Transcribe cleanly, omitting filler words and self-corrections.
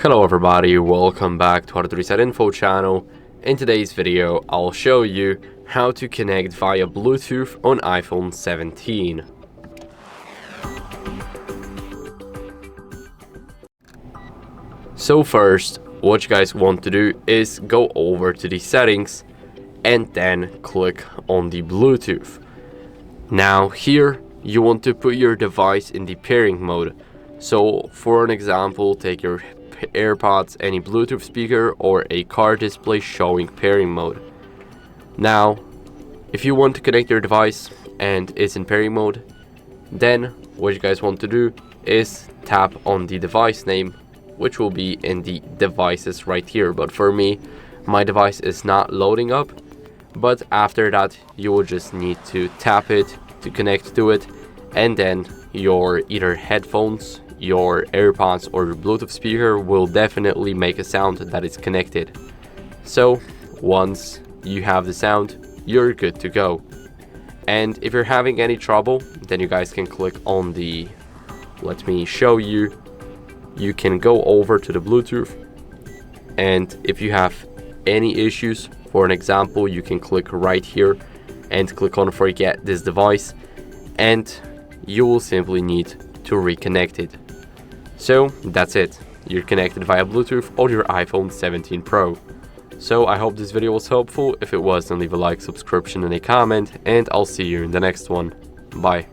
Hello everybody, welcome back to HardReset.Info channel. In today's video, I'll show you how to connect via Bluetooth on iPhone 17. So first, what you guys want to do is go over to the settings and then click on the Bluetooth. Now here, you want to put your device in the pairing mode. So for an example, take your AirPods, any Bluetooth speaker, or a car display showing pairing mode. Now, if you want to connect your device and it's in pairing mode, then what you guys want to do is tap on the device name, which will be in the devices right here. But for me, my device is not loading up. But after that, you will just need to tap it to connect to it, and then your either headphones, your AirPods, or your Bluetooth speaker will definitely make a sound that is connected. So once you have the sound, you're good to go. And if you're having any trouble, then you guys can click on the, let me show you, you can go over to the Bluetooth, and if you have any issues, for an example, you can click right here and click on forget this device, and you will simply need to reconnect it. So that's it, you're connected via Bluetooth on your iPhone 17 Pro. So I hope this video was helpful. If it was, then leave a like, subscription, and a comment, and I'll see you in the next one. Bye.